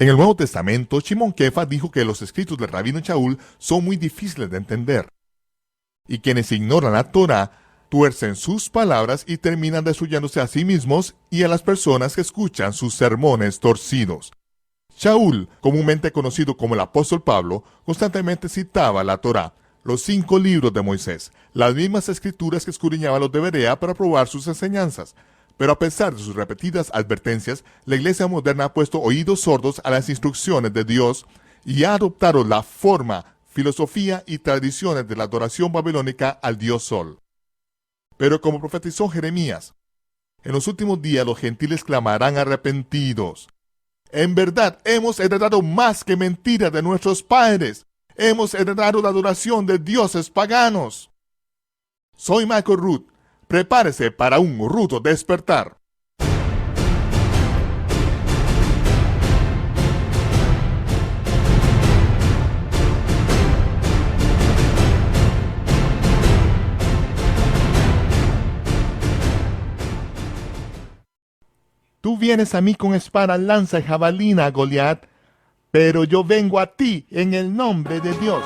En el Nuevo Testamento, Shimon Kefa dijo que los escritos del rabino Shaul son muy difíciles de entender. Y quienes ignoran la Torá tuercen sus palabras y terminan destruyéndose a sí mismos y a las personas que escuchan sus sermones torcidos. Shaul, comúnmente conocido como el apóstol Pablo, constantemente citaba la Torá, los 5 libros de Moisés, las mismas escrituras que escudriñaban los de Berea para probar sus enseñanzas. Pero a pesar de sus repetidas advertencias, la iglesia moderna ha puesto oídos sordos a las instrucciones de Dios y ha adoptado la forma, filosofía y tradiciones de la adoración babilónica al dios Sol. Pero como profetizó Jeremías, en los últimos días los gentiles clamarán arrepentidos. En verdad, hemos heredado más que mentiras de nuestros padres. Hemos heredado la adoración de dioses paganos. Soy Michael Root. Prepárese para un rudo despertar. Tú vienes a mí con espada, lanza y jabalina, Goliat, pero yo vengo a ti en el nombre de Dios.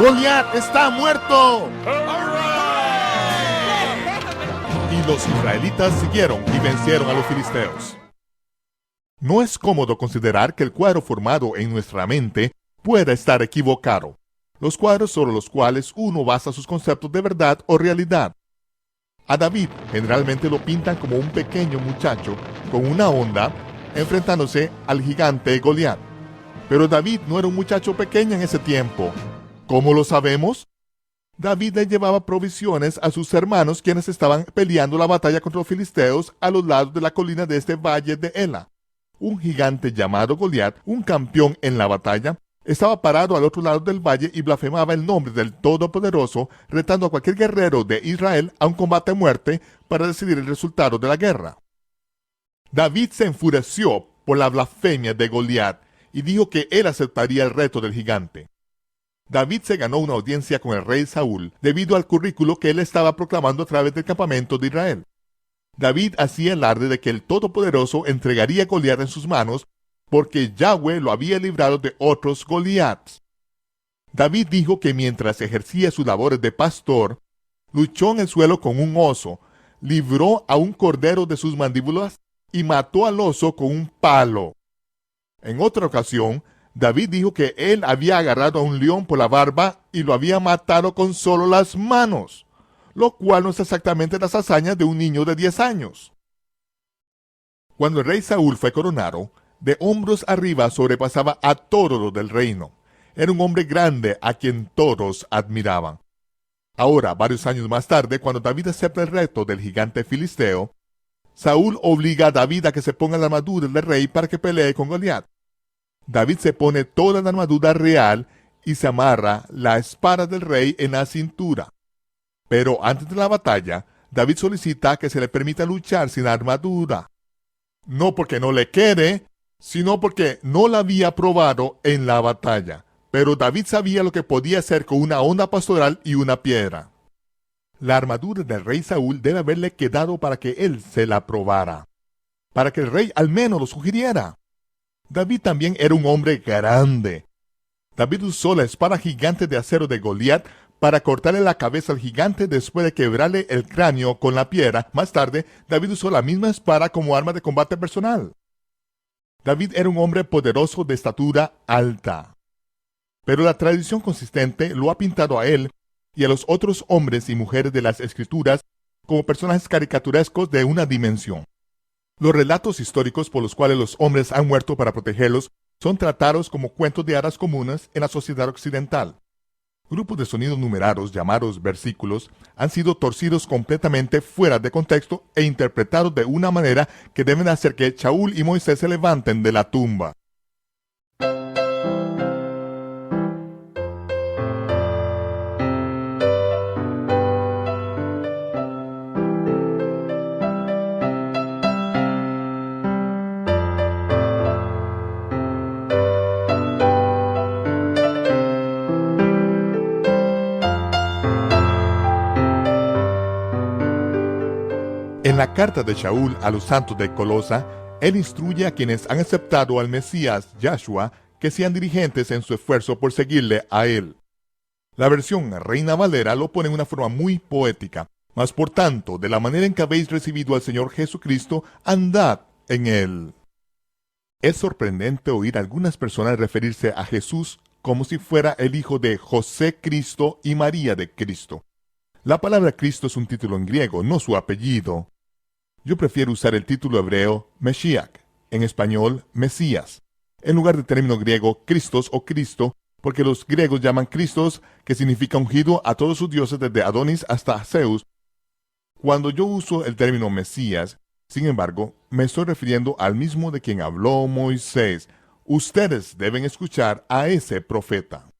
¡Goliat está muerto! Y los israelitas siguieron y vencieron a los filisteos. No es cómodo considerar que el cuadro formado en nuestra mente pueda estar equivocado. Los cuadros sobre los cuales uno basa sus conceptos de verdad o realidad. A David generalmente lo pintan como un pequeño muchacho con una honda enfrentándose al gigante Goliat. Pero David no era un muchacho pequeño en ese tiempo. ¿Cómo lo sabemos? David le llevaba provisiones a sus hermanos quienes estaban peleando la batalla contra los filisteos a los lados de la colina de este valle de Ela. Un gigante llamado Goliat, un campeón en la batalla, estaba parado al otro lado del valle y blasfemaba el nombre del Todopoderoso, retando a cualquier guerrero de Israel a un combate a muerte para decidir el resultado de la guerra. David se enfureció por la blasfemia de Goliat y dijo que él aceptaría el reto del gigante. David se ganó una audiencia con el rey Saúl debido al currículo que él estaba proclamando a través del campamento de Israel. David hacía alarde de que el Todopoderoso entregaría a Goliat en sus manos porque Yahweh lo había librado de otros Goliats. David dijo que mientras ejercía sus labores de pastor, luchó en el suelo con un oso, libró a un cordero de sus mandíbulas y mató al oso con un palo. En otra ocasión, David dijo que él había agarrado a un león por la barba y lo había matado con solo las manos, lo cual no es exactamente las hazañas de un niño de 10 años. Cuando el rey Saúl fue coronado, de hombros arriba sobrepasaba a todos los del reino. Era un hombre grande a quien todos admiraban. Ahora, varios años más tarde, cuando David acepta el reto del gigante filisteo, Saúl obliga a David a que se ponga la armadura del rey para que pelee con Goliat. David se pone toda la armadura real y se amarra la espada del rey en la cintura. Pero antes de la batalla, David solicita que se le permita luchar sin armadura. No porque no le quiere, sino porque no la había probado en la batalla. Pero David sabía lo que podía hacer con una honda pastoral y una piedra. La armadura del rey Saúl debe haberle quedado para que él se la probara, para que el rey al menos lo sugiriera. David también era un hombre grande. David usó la espada gigante de acero de Goliat para cortarle la cabeza al gigante después de quebrarle el cráneo con la piedra. Más tarde, David usó la misma espada como arma de combate personal. David era un hombre poderoso de estatura alta. Pero la tradición consistente lo ha pintado a él y a los otros hombres y mujeres de las Escrituras como personajes caricaturescos de una dimensión. Los relatos históricos por los cuales los hombres han muerto para protegerlos son tratados como cuentos de hadas comunes en la sociedad occidental. Grupos de sonidos numerados llamados versículos han sido torcidos completamente fuera de contexto e interpretados de una manera que deben hacer que Saúl y Moisés se levanten de la tumba. En la carta de Shaul a los santos de Colosa, él instruye a quienes han aceptado al Mesías, Yahshua, que sean diligentes en su esfuerzo por seguirle a él. La versión Reina Valera lo pone en una forma muy poética. Mas por tanto, de la manera en que habéis recibido al Señor Jesucristo, andad en él. Es sorprendente oír a algunas personas referirse a Jesús como si fuera el hijo de José Cristo y María de Cristo. La palabra Cristo es un título en griego, no su apellido. Yo prefiero usar el título hebreo Meshiach, en español Mesías, en lugar del término griego Christos o Cristo, porque los griegos llaman Christos, que significa ungido, a todos sus dioses desde Adonis hasta Zeus. Cuando yo uso el término Mesías, sin embargo, me estoy refiriendo al mismo de quien habló Moisés. Ustedes deben escuchar a ese profeta.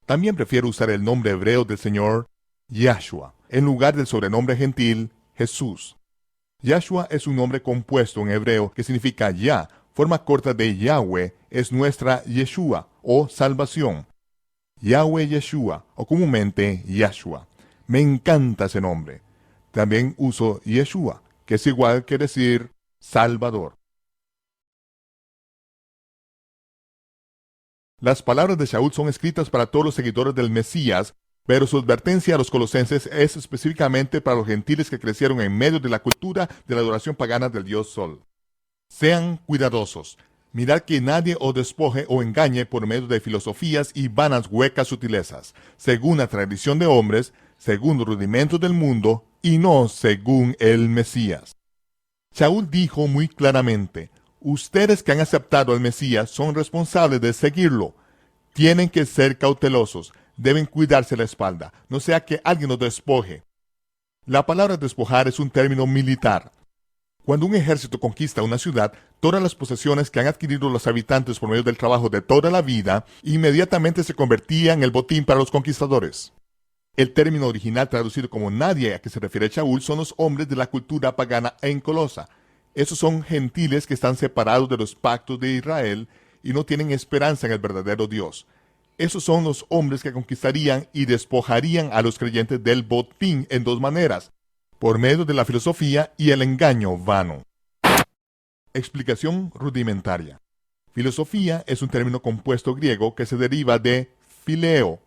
También prefiero usar el nombre hebreo del Señor, Yahshua, en lugar del sobrenombre gentil, Jesús. Yahshua es un nombre compuesto en hebreo que significa Yah, forma corta de Yahweh, es nuestra Yeshua o salvación. Yahweh Yeshua, o comúnmente Yahshua. Me encanta ese nombre. También uso Yeshua, que es igual que decir Salvador. Las palabras de Shaul son escritas para todos los seguidores del Mesías, pero su advertencia a los colosenses es específicamente para los gentiles que crecieron en medio de la cultura de la adoración pagana del dios Sol. Sean cuidadosos. Mirad que nadie os despoje o engañe por medio de filosofías y vanas huecas sutilezas, según la tradición de hombres, según los rudimentos del mundo, y no según el Mesías. Shaul dijo muy claramente, ustedes que han aceptado al Mesías son responsables de seguirlo. Tienen que ser cautelosos, deben cuidarse la espalda, no sea que alguien los despoje. La palabra despojar es un término militar. Cuando un ejército conquista una ciudad, todas las posesiones que han adquirido los habitantes por medio del trabajo de toda la vida, inmediatamente se convertían en el botín para los conquistadores. El término original traducido como nadie a que se refiere Shaul son los hombres de la cultura pagana en Colosa. Esos son gentiles que están separados de los pactos de Israel y no tienen esperanza en el verdadero Dios. Esos son los hombres que conquistarían y despojarían a los creyentes del botín en dos maneras, por medio de la filosofía y el engaño vano. Explicación rudimentaria. Filosofía es un término compuesto griego que se deriva de phileo,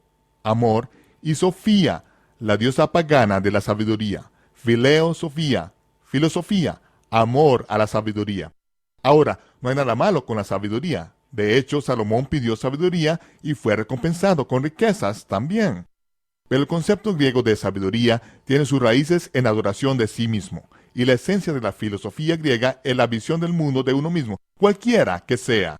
amor, y Sofía, la diosa pagana de la sabiduría. Phileo, Sofía, filosofía, amor a la sabiduría. Ahora, no hay nada malo con la sabiduría. De hecho, Salomón pidió sabiduría y fue recompensado con riquezas también. Pero el concepto griego de sabiduría tiene sus raíces en adoración de sí mismo, y la esencia de la filosofía griega es la visión del mundo de uno mismo, cualquiera que sea.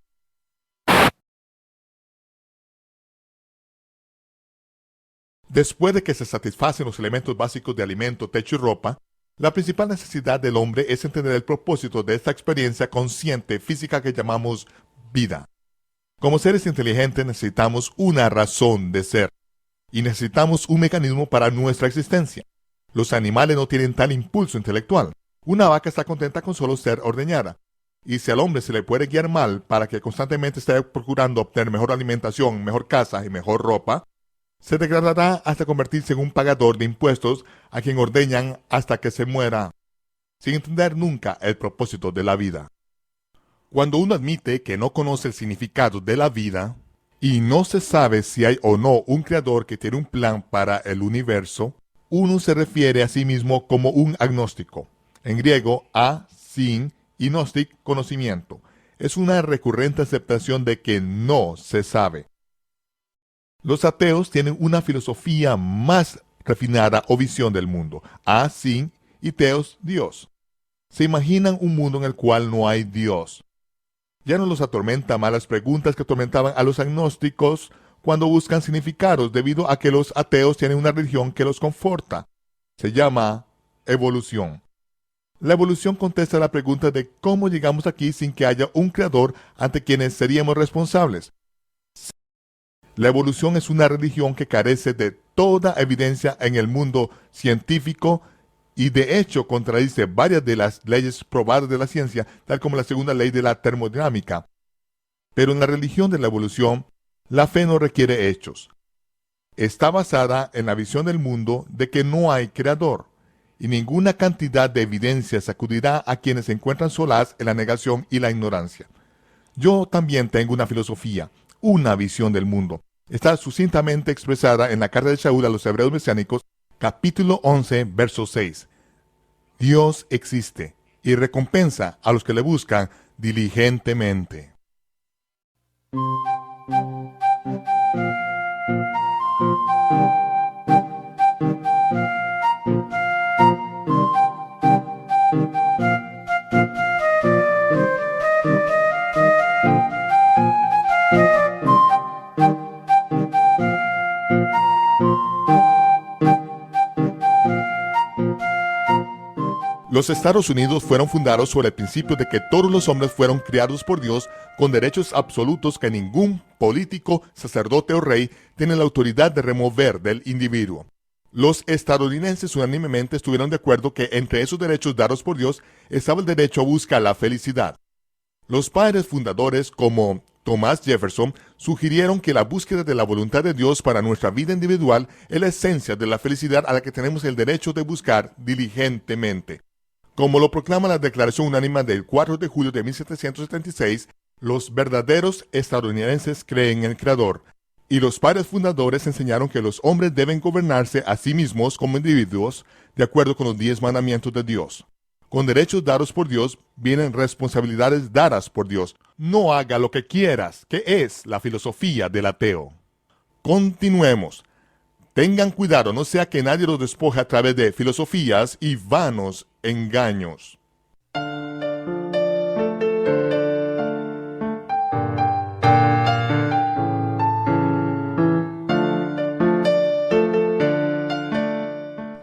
Después de que se satisfacen los elementos básicos de alimento, techo y ropa, la principal necesidad del hombre es entender el propósito de esta experiencia consciente física que llamamos vida. Como seres inteligentes necesitamos una razón de ser, y necesitamos un mecanismo para nuestra existencia. Los animales no tienen tal impulso intelectual. Una vaca está contenta con solo ser ordeñada, y si al hombre se le puede guiar mal para que constantemente esté procurando obtener mejor alimentación, mejor casa y mejor ropa, se degradará hasta convertirse en un pagador de impuestos a quien ordeñan hasta que se muera, sin entender nunca el propósito de la vida. Cuando uno admite que no conoce el significado de la vida, y no se sabe si hay o no un creador que tiene un plan para el universo, uno se refiere a sí mismo como un agnóstico. En griego, sin y gnostic, conocimiento. Es una recurrente aceptación de que no se sabe. Los ateos tienen una filosofía más refinada o visión del mundo. Sin y teos, Dios. Se imaginan un mundo en el cual no hay Dios. Ya no los atormenta más las preguntas que atormentaban a los agnósticos cuando buscan significados, debido a que los ateos tienen una religión que los conforta. Se llama evolución. La evolución contesta la pregunta de cómo llegamos aquí sin que haya un creador ante quienes seríamos responsables. La evolución es una religión que carece de toda evidencia en el mundo científico y de hecho contradice varias de las leyes probadas de la ciencia, tal como la segunda ley de la termodinámica. Pero en la religión de la evolución, la fe no requiere hechos. Está basada en la visión del mundo de que no hay creador, y ninguna cantidad de evidencia sacudirá a quienes se encuentran solaz en la negación y la ignorancia. Yo también tengo una filosofía, una visión del mundo. Está sucintamente expresada en la carta de Shaul a los hebreos mesiánicos, capítulo 11, verso 6. Dios existe y recompensa a los que le buscan diligentemente. Los Estados Unidos fueron fundados sobre el principio de que todos los hombres fueron criados por Dios con derechos absolutos que ningún político, sacerdote o rey tiene la autoridad de remover del individuo. Los estadounidenses unánimemente estuvieron de acuerdo que entre esos derechos dados por Dios estaba el derecho a buscar la felicidad. Los padres fundadores, como Thomas Jefferson, sugirieron que la búsqueda de la voluntad de Dios para nuestra vida individual es la esencia de la felicidad a la que tenemos el derecho de buscar diligentemente. Como lo proclama la Declaración Unánime del 4 de julio de 1776, los verdaderos estadounidenses creen en el Creador, y los padres fundadores enseñaron que los hombres deben gobernarse a sí mismos como individuos de acuerdo con los 10 mandamientos de Dios. Con derechos dados por Dios vienen responsabilidades dadas por Dios. No haga lo que quieras, que es la filosofía del ateo. Continuemos. Tengan cuidado, no sea que nadie los despoje a través de filosofías y vanos engaños.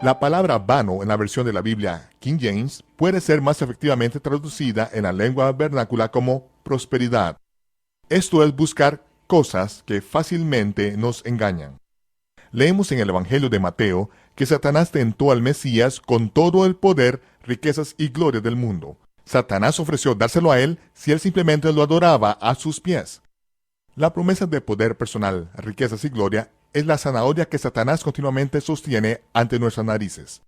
La palabra vano en la versión de la Biblia King James puede ser más efectivamente traducida en la lengua vernácula como prosperidad. Esto es buscar cosas que fácilmente nos engañan. Leemos en el Evangelio de Mateo que Satanás tentó al Mesías con todo el poder, riquezas y gloria del mundo. Satanás ofreció dárselo a él si él simplemente lo adoraba a sus pies. La promesa de poder personal, riquezas y gloria es la zanahoria que Satanás continuamente sostiene ante nuestras narices.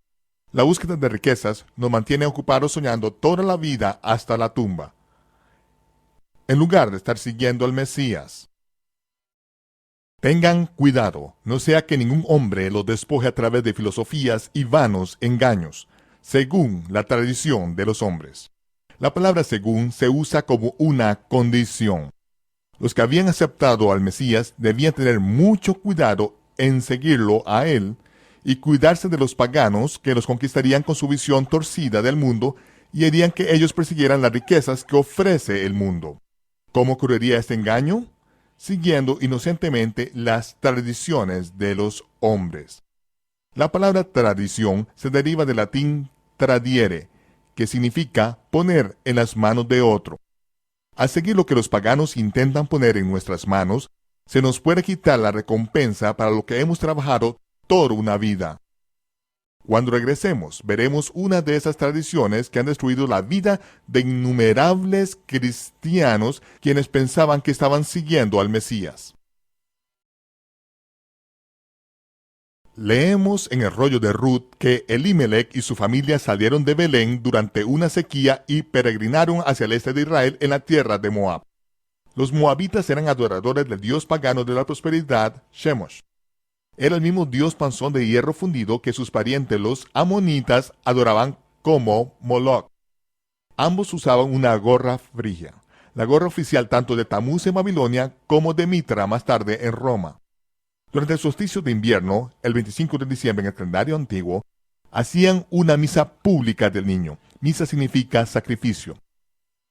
La búsqueda de riquezas nos mantiene ocupados soñando toda la vida hasta la tumba, en lugar de estar siguiendo al Mesías. Tengan cuidado, no sea que ningún hombre los despoje a través de filosofías y vanos engaños, según la tradición de los hombres. La palabra según se usa como una condición. Los que habían aceptado al Mesías debían tener mucho cuidado en seguirlo a él y cuidarse de los paganos que los conquistarían con su visión torcida del mundo y harían que ellos persiguieran las riquezas que ofrece el mundo. ¿Cómo ocurriría este engaño? Siguiendo inocentemente las tradiciones de los hombres. La palabra tradición se deriva del latín tradiere, que significa poner en las manos de otro. Al seguir lo que los paganos intentan poner en nuestras manos, se nos puede quitar la recompensa para lo que hemos trabajado toda una vida. Cuando regresemos, veremos una de esas tradiciones que han destruido la vida de innumerables cristianos quienes pensaban que estaban siguiendo al Mesías. Leemos en el rollo de Ruth que Elimelech y su familia salieron de Belén durante una sequía y peregrinaron hacia el este de Israel en la tierra de Moab. Los moabitas eran adoradores del dios pagano de la prosperidad, Chemosh. Era el mismo dios panzón de hierro fundido que sus parientes los amonitas adoraban como Moloch. Ambos usaban una gorra frigia, la gorra oficial tanto de Tamuz en Babilonia como de Mitra más tarde en Roma. Durante el solsticio de invierno, el 25 de diciembre en el calendario antiguo, hacían una misa pública del niño. Misa significa sacrificio.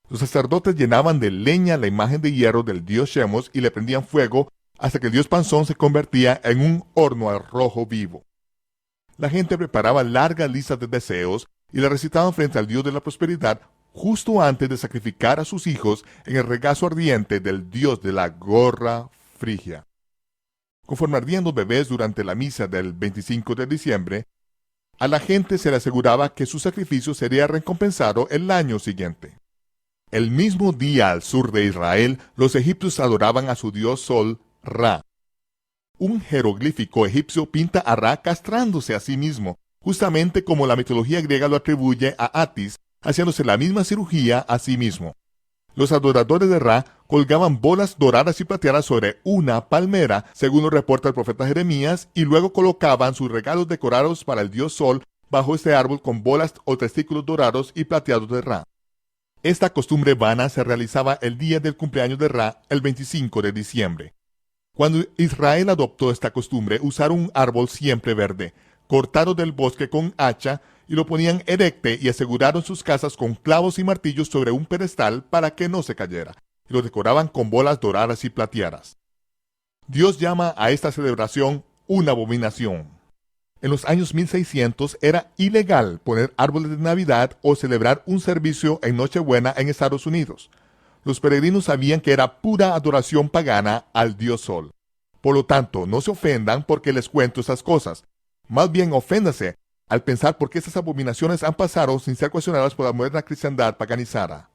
Los sacerdotes llenaban de leña la imagen de hierro del dios Chemosh y le prendían fuego hasta que el dios panzón se convertía en un horno al rojo vivo. La gente preparaba largas listas de deseos y la recitaban frente al dios de la prosperidad justo antes de sacrificar a sus hijos en el regazo ardiente del dios de la gorra frigia. Conforme ardían los bebés durante la misa del 25 de diciembre, a la gente se le aseguraba que su sacrificio sería recompensado el año siguiente. El mismo día al sur de Israel, los egipcios adoraban a su dios Sol, Ra. Un jeroglífico egipcio pinta a Ra castrándose a sí mismo, justamente como la mitología griega lo atribuye a Atis, haciéndose la misma cirugía a sí mismo. Los adoradores de Ra colgaban bolas doradas y plateadas sobre una palmera, según lo reporta el profeta Jeremías, y luego colocaban sus regalos decorados para el dios Sol bajo este árbol con bolas o testículos dorados y plateados de Ra. Esta costumbre vana se realizaba el día del cumpleaños de Ra, el 25 de diciembre. Cuando Israel adoptó esta costumbre, usaron un árbol siempre verde, cortado del bosque con hacha, y lo ponían erecte y aseguraron sus casas con clavos y martillos sobre un pedestal para que no se cayera, y lo decoraban con bolas doradas y plateadas. Dios llama a esta celebración una abominación. En los años 1600 era ilegal poner árboles de Navidad o celebrar un servicio en Nochebuena en Estados Unidos. Los peregrinos sabían que era pura adoración pagana al dios Sol. Por lo tanto, no se ofendan porque les cuento esas cosas. Más bien oféndase al pensar por qué estas abominaciones han pasado sin ser cuestionadas por la moderna cristiandad paganizada.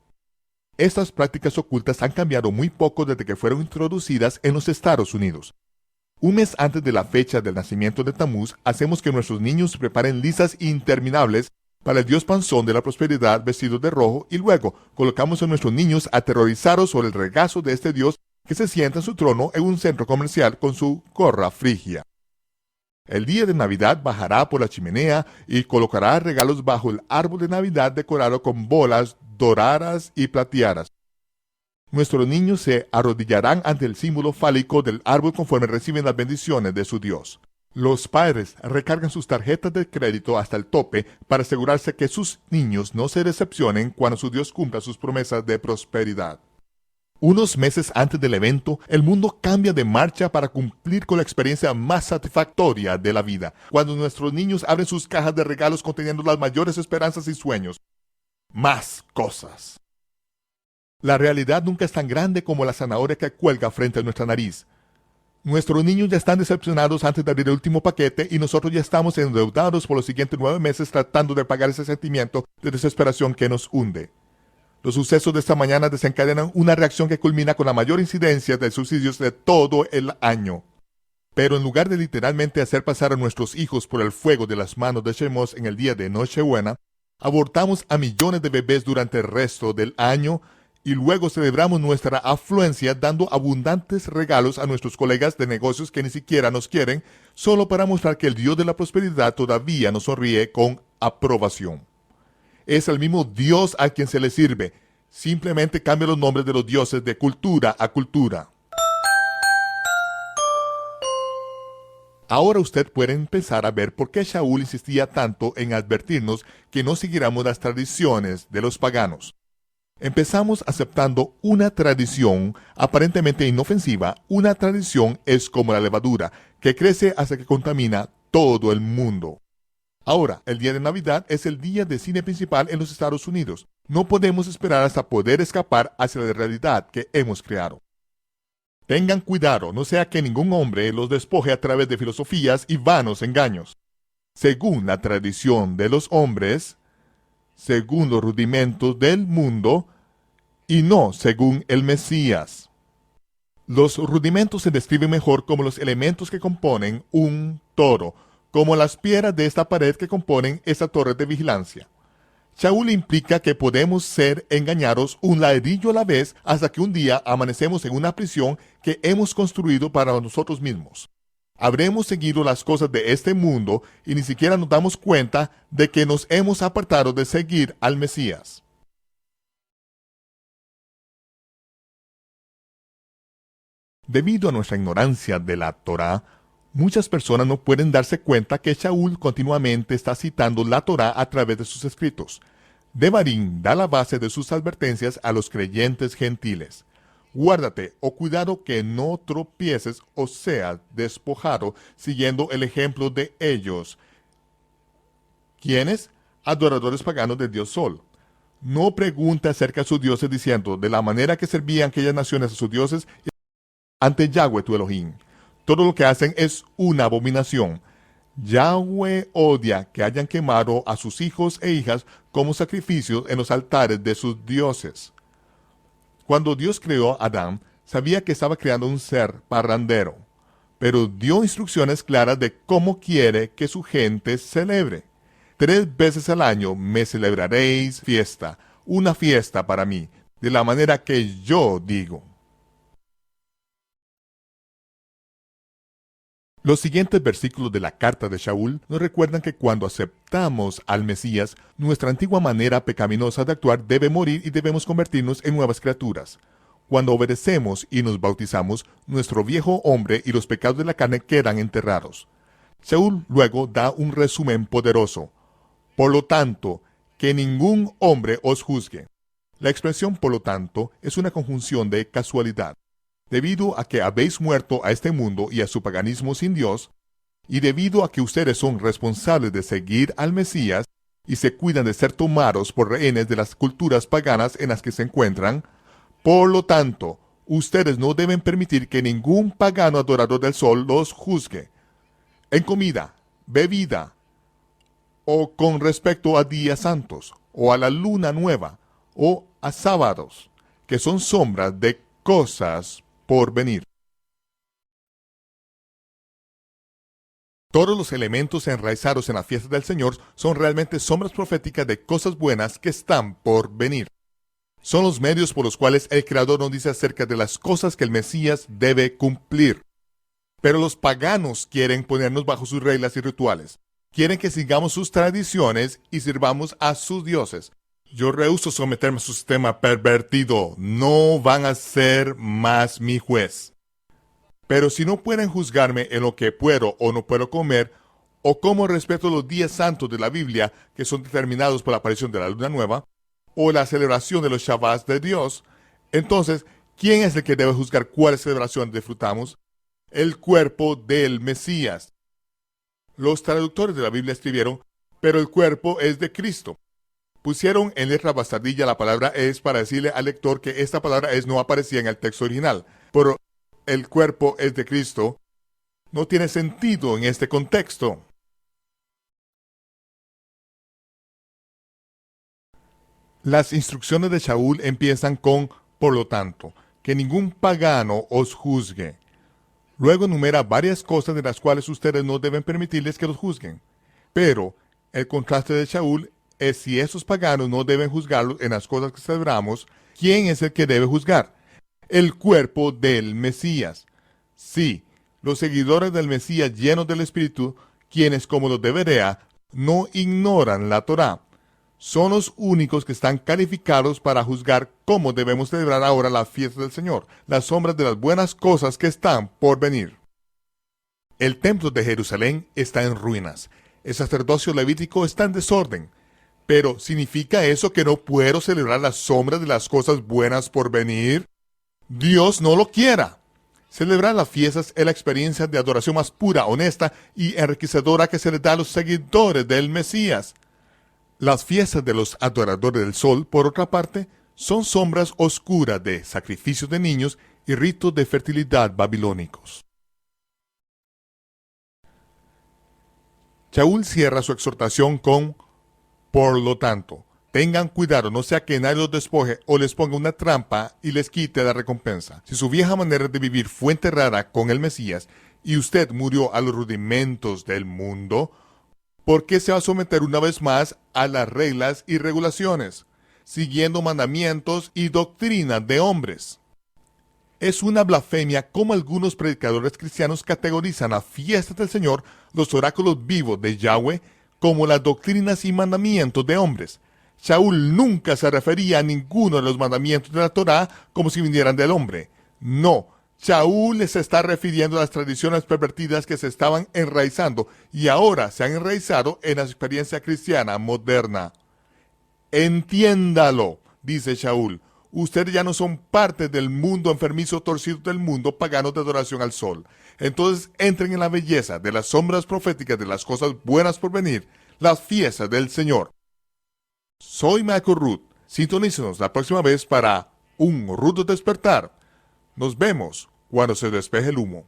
Estas prácticas ocultas han cambiado muy poco desde que fueron introducidas en los Estados Unidos. Un mes antes de la fecha del nacimiento de Tamuz, hacemos que nuestros niños preparen listas interminables para el dios panzón de la prosperidad vestidos de rojo, y luego colocamos a nuestros niños aterrorizados sobre el regazo de este dios que se sienta en su trono en un centro comercial con su gorra frigia. El día de Navidad bajará por la chimenea y colocará regalos bajo el árbol de Navidad decorado con bolas doradas y plateadas. Nuestros niños se arrodillarán ante el símbolo fálico del árbol conforme reciben las bendiciones de su Dios. Los padres recargan sus tarjetas de crédito hasta el tope para asegurarse que sus niños no se decepcionen cuando su Dios cumpla sus promesas de prosperidad. Unos meses antes del evento, el mundo cambia de marcha para cumplir con la experiencia más satisfactoria de la vida, cuando nuestros niños abren sus cajas de regalos conteniendo las mayores esperanzas y sueños. Más cosas. La realidad nunca es tan grande como la zanahoria que cuelga frente a nuestra nariz. Nuestros niños ya están decepcionados antes de abrir el último paquete y nosotros ya estamos endeudados por los siguientes 9 meses tratando de pagar ese sentimiento de desesperación que nos hunde. Los sucesos de esta mañana desencadenan una reacción que culmina con la mayor incidencia de suicidios de todo el año. Pero en lugar de literalmente hacer pasar a nuestros hijos por el fuego de las manos de Shemos en el día de Nochebuena, abortamos a millones de bebés durante el resto del año y luego celebramos nuestra afluencia dando abundantes regalos a nuestros colegas de negocios que ni siquiera nos quieren, solo para mostrar que el Dios de la prosperidad todavía nos sonríe con aprobación. Es el mismo Dios a quien se le sirve. Simplemente cambia los nombres de los dioses de cultura a cultura. Ahora usted puede empezar a ver por qué Shaul insistía tanto en advertirnos que no siguiéramos las tradiciones de los paganos. Empezamos aceptando una tradición aparentemente inofensiva. Una tradición es como la levadura, que crece hasta que contamina todo el mundo. Ahora, el día de Navidad es el día de cine principal en los Estados Unidos. No podemos esperar hasta poder escapar hacia la realidad que hemos creado. Tengan cuidado, no sea que ningún hombre los despoje a través de filosofías y vanos engaños. Según la tradición de los hombres, según los rudimentos del mundo, y no según el Mesías. Los rudimentos se describen mejor como los elementos que componen un toro, como las piedras de esta pared que componen esta torre de vigilancia. Shaul implica que podemos ser engañados un ladrillo a la vez hasta que un día amanecemos en una prisión que hemos construido para nosotros mismos. Habremos seguido las cosas de este mundo y ni siquiera nos damos cuenta de que nos hemos apartado de seguir al Mesías. Debido a nuestra ignorancia de la Torá, muchas personas no pueden darse cuenta que Shaul continuamente está citando la Torá a través de sus escritos. Devarim da la base de sus advertencias a los creyentes gentiles. Guárdate o cuidado que no tropieces o seas despojado siguiendo el ejemplo de ellos. ¿Quiénes? Adoradores paganos del dios Sol. No pregunte acerca de sus dioses diciendo de la manera que servían aquellas naciones a sus dioses ante Yahweh tu Elohim. Todo lo que hacen es una abominación. Yahweh odia que hayan quemado a sus hijos e hijas como sacrificios en los altares de sus dioses. Cuando Dios creó a Adán, sabía que estaba creando un ser parrandero, pero dio instrucciones claras de cómo quiere que su gente celebre. 3 veces al año me celebraréis fiesta, una fiesta para mí, de la manera que yo digo. Los siguientes versículos de la carta de Shaul nos recuerdan que cuando aceptamos al Mesías, nuestra antigua manera pecaminosa de actuar debe morir y debemos convertirnos en nuevas criaturas. Cuando obedecemos y nos bautizamos, nuestro viejo hombre y los pecados de la carne quedan enterrados. Shaul luego da un resumen poderoso. Por lo tanto, que ningún hombre os juzgue. La expresión por lo tanto es una conjunción de casualidad. Debido a que habéis muerto a este mundo y a su paganismo sin Dios, y debido a que ustedes son responsables de seguir al Mesías y se cuidan de ser tomados por rehenes de las culturas paganas en las que se encuentran, por lo tanto, ustedes no deben permitir que ningún pagano adorador del sol los juzgue. En comida, bebida, o con respecto a días santos, o a la luna nueva, o a sábados, que son sombras de cosas por venir. Todos los elementos enraizados en la fiesta del Señor son realmente sombras proféticas de cosas buenas que están por venir. Son los medios por los cuales el Creador nos dice acerca de las cosas que el Mesías debe cumplir. Pero los paganos quieren ponernos bajo sus reglas y rituales. Quieren que sigamos sus tradiciones y sirvamos a sus dioses. Yo rehúso someterme a su sistema pervertido. No van a ser más mi juez. Pero si no pueden juzgarme en lo que puedo o no puedo comer, o cómo respeto los días santos de la Biblia, que son determinados por la aparición de la luna nueva, o la celebración de los Shabbats de Dios, entonces, ¿quién es el que debe juzgar cuál celebración disfrutamos? El cuerpo del Mesías. Los traductores de la Biblia escribieron, pero el cuerpo es de Cristo. Pusieron en letra bastardilla la palabra es para decirle al lector que esta palabra es no aparecía en el texto original. Pero el cuerpo es de Cristo no tiene sentido en este contexto. Las instrucciones de Shaul empiezan con, por lo tanto, que ningún pagano os juzgue. Luego enumera varias cosas de las cuales ustedes no deben permitirles que los juzguen. Pero el contraste de Shaul es si esos paganos no deben juzgarlos en las cosas que celebramos, ¿quién es el que debe juzgar? El cuerpo del Mesías. Sí, los seguidores del Mesías llenos del Espíritu, quienes como los de Berea, no ignoran la Torá. Son los únicos que están calificados para juzgar cómo debemos celebrar ahora la fiesta del Señor, las sombras de las buenas cosas que están por venir. El templo de Jerusalén está en ruinas. El sacerdocio levítico está en desorden. Pero, ¿significa eso que no puedo celebrar las sombras de las cosas buenas por venir? Dios no lo quiera. Celebrar las fiestas es la experiencia de adoración más pura, honesta y enriquecedora que se le da a los seguidores del Mesías. Las fiestas de los adoradores del sol, por otra parte, son sombras oscuras de sacrificios de niños y ritos de fertilidad babilónicos. Shaul cierra su exhortación con por lo tanto, tengan cuidado, no sea que nadie los despoje o les ponga una trampa y les quite la recompensa. Si su vieja manera de vivir fue enterrada con el Mesías y usted murió a los rudimentos del mundo, ¿por qué se va a someter una vez más a las reglas y regulaciones, siguiendo mandamientos y doctrinas de hombres? Es una blasfemia como algunos predicadores cristianos categorizan a fiestas del Señor, los oráculos vivos de Yahweh, como las doctrinas y mandamientos de hombres. Shaul nunca se refería a ninguno de los mandamientos de la Torá como si vinieran del hombre. No, Shaul les está refiriendo a las tradiciones pervertidas que se estaban enraizando y ahora se han enraizado en la experiencia cristiana moderna. Entiéndalo, dice Shaul. Ustedes ya no son parte del mundo enfermizo torcido del mundo pagano de adoración al sol. Entonces entren en la belleza de las sombras proféticas de las cosas buenas por venir, las fiestas del Señor. Soy Michael Root. Sintonícenos la próxima vez para un rudo despertar. Nos vemos cuando se despeje el humo.